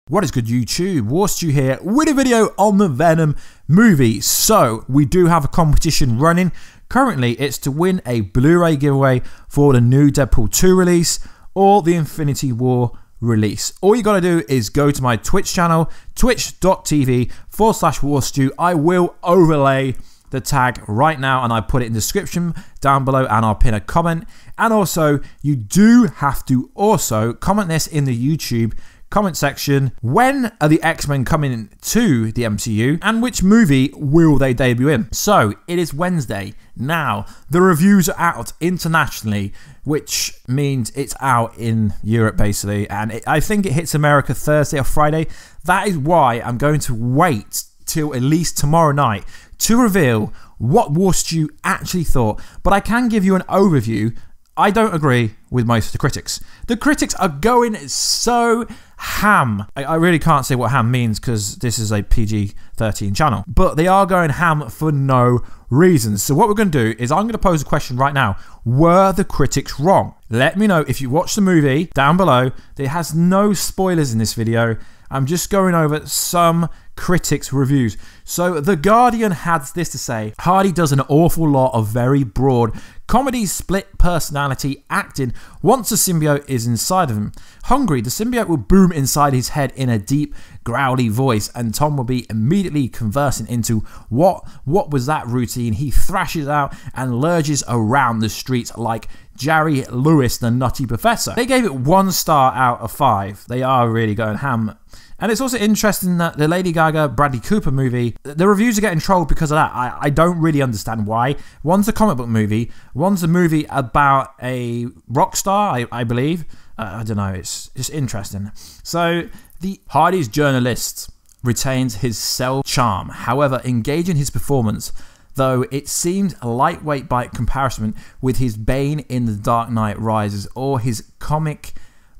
What is good, YouTube? Warstu here with a video on the Venom movie. So we do have a competition running. Currently it's to win a Blu-ray giveaway for the new Deadpool 2 release or the Infinity War release. All you gotta do is go to my Twitch channel, twitch.tv/Warstu. I will overlay the tag right now and I put it in the description down below and I'll pin a comment. And also you do have to also comment this in the YouTube comment section. When are the X-Men coming to the MCU and which movie will they debut in? So it is Wednesday now. The reviews are out internationally, which means it's out in Europe basically, and I think it hits America Thursday or Friday. That is why I'm going to wait till at least tomorrow night to reveal what Warstu actually thought, but I can give you an overview. I don't agree with most of the critics. The critics are going so ham. I really can't say what ham means because this is a PG-13 channel, but they are going ham for no reason. So what we're going to do is I'm going to pose a question right now. Were the critics wrong? Let me know if you watched the movie down below. There has no spoilers in this video. I'm just going over some critics' reviews. So The Guardian had this to say: Hardy does an awful lot of very broad comedy, split personality acting once the symbiote is inside of him. Hungry, the symbiote will boom inside his head in a deep, growly voice, and Tom will be immediately conversing into what was that routine. He thrashes out and lurches around the streets like Jerry Lewis, the Nutty Professor. They gave it 1 star out of 5. They are really going ham. And it's also interesting that the Lady Gaga Bradley Cooper movie, the reviews are getting trolled because of that. I don't really understand why. One's a comic book movie, one's a movie about a rock star, I believe. I don't know, it's just interesting. So the Hardy's journalist retains his cell charm, however engaging his performance, though it seemed lightweight by comparison with his Bane in The Dark Knight Rises or his comic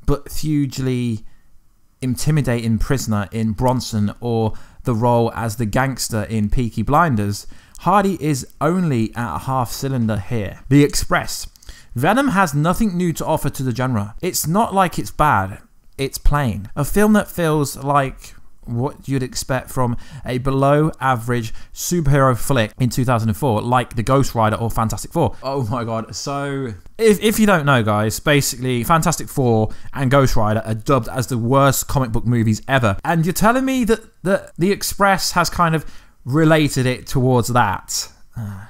but hugely intimidating prisoner in Bronson or the role as the gangster in Peaky Blinders. Hardy is only at a half cylinder here. The Express: Venom has nothing new to offer to the genre. It's not like it's bad, it's plain. A film that feels like what you'd expect from a below average superhero flick in 2004, like The Ghost Rider or Fantastic Four. Oh my god. So if you don't know, guys, basically Fantastic Four and Ghost Rider are dubbed as the worst comic book movies ever, and you're telling me that The Express has kind of related it towards that.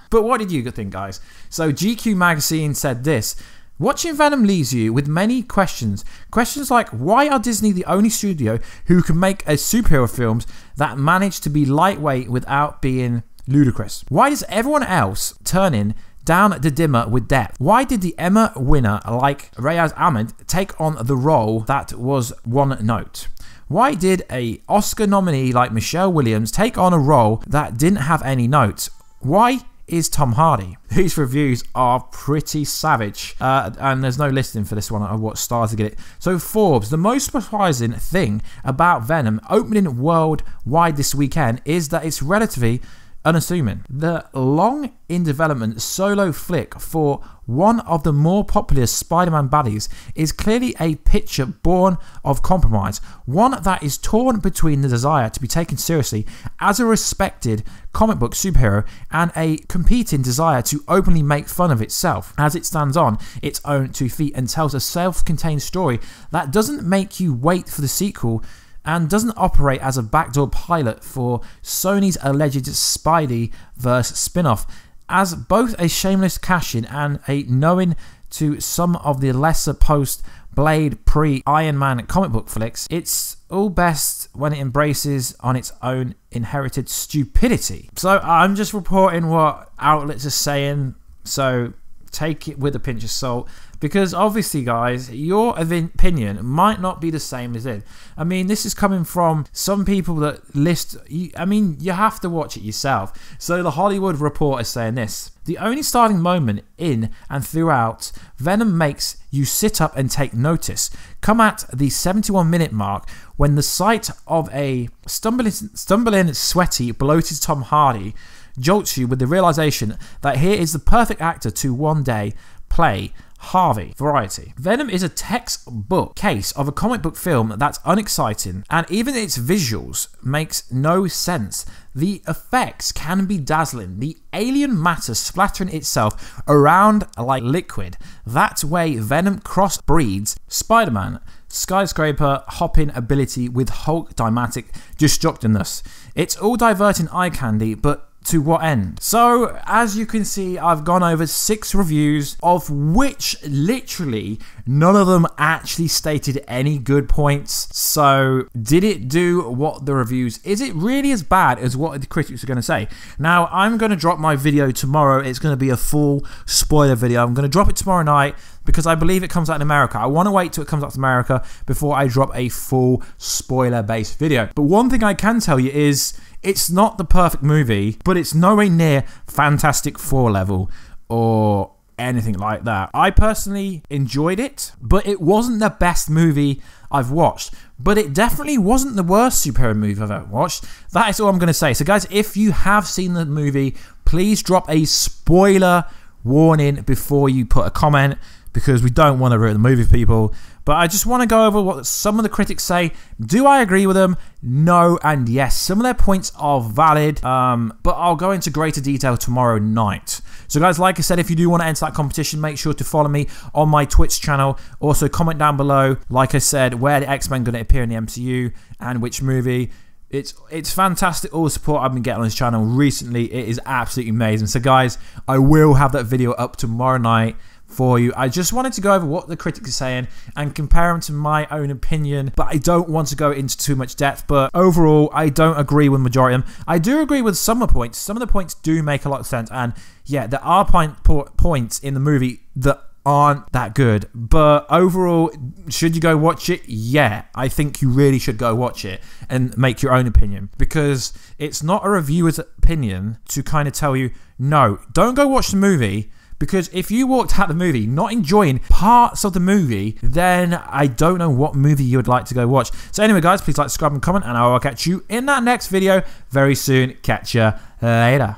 But what did you think, guys? So GQ magazine said this: watching Venom leaves you with many questions. Questions like, why are Disney the only studio who can make a superhero films that manage to be lightweight without being ludicrous? Why does everyone else turn in down the dimmer with depth? Why did the Emma winner like Reyes Ahmed take on the role that was one note? Why did a Oscar nominee like Michelle Williams take on a role that didn't have any notes? Why is Tom Hardy? These reviews are pretty savage, and there's no listing for this one of what stars to get it. So Forbes: the most surprising thing about Venom opening worldwide this weekend is that it's relatively unassuming. The long in development solo flick for one of the more popular Spider-Man baddies is clearly a picture born of compromise, one that is torn between the desire to be taken seriously as a respected comic book superhero and a competing desire to openly make fun of itself as it stands on its own 2 feet and tells a self-contained story that doesn't make you wait for the sequel and doesn't operate as a backdoor pilot for Sony's alleged Spidey-verse spin-off. As both a shameless cash-in and a knowing to some of the lesser post-Blade pre-Iron Man comic book flicks, it's all best when it embraces on its own inherited stupidity. So I'm just reporting what outlets are saying, so take it with a pinch of salt, because obviously, guys, your opinion might not be the same as it. I mean, this is coming from some people that list, I mean, you have to watch it yourself. So the Hollywood Reporter is saying this: the only starting moment in and throughout Venom makes you sit up and take notice come at the 71-minute mark, when the sight of a stumbling, sweaty, bloated Tom Hardy jolts you with the realization that here is the perfect actor to one day play Harvey, Variety. Venom is a textbook case of a comic book film that's unexciting, and even its visuals makes no sense. The effects can be dazzling. The alien matter splattering itself around like liquid. That's way Venom crossbreeds Spider-Man skyscraper hopping ability with Hulk dynamic destructiveness. It's all diverting eye candy, but to what end? So, as you can see, I've gone over 6 reviews, of which literally none of them actually stated any good points. So, did it do what the reviews? Is it really as bad as what the critics are going to say? Now, I'm going to drop my video tomorrow. It's going to be a full spoiler video. I'm going to drop it tomorrow night because I believe it comes out in America. I want to wait till it comes out to America before I drop a full spoiler-based video. But one thing I can tell you is, it's not the perfect movie, but it's nowhere near Fantastic Four level or anything like that. I personally enjoyed it, but it wasn't the best movie I've watched. But it definitely wasn't the worst superhero movie I've ever watched. That is all I'm going to say. So guys, if you have seen the movie, please drop a spoiler warning before you put a comment, because we don't want to ruin the movie for people. But I just want to go over what some of the critics say. Do I agree with them? No and yes. Some of their points are valid, but I'll go into greater detail tomorrow night. So guys, like I said, if you do want to enter that competition, make sure to follow me on my Twitch channel. Also, comment down below, like I said, where the X-Men going to appear in the MCU and which movie. It's fantastic, all the support I've been getting on this channel recently. It is absolutely amazing. So guys, I will have that video up tomorrow night for you. I just wanted to go over what the critics are saying and compare them to my own opinion, but I don't want to go into too much depth. But overall, I don't agree with the majority of them. I do agree with some of the points. Some of the points do make a lot of sense, and yeah, there are points in the movie that aren't that good. But overall, should you go watch it? Yeah, I think you really should go watch it and make your own opinion, because it's not a reviewer's opinion to kind of tell you, no, don't go watch the movie. Because if you walked out the movie not enjoying parts of the movie, then I don't know what movie you would like to go watch. So anyway, guys, please like, subscribe, and comment, and I will catch you in that next video very soon. Catch ya later.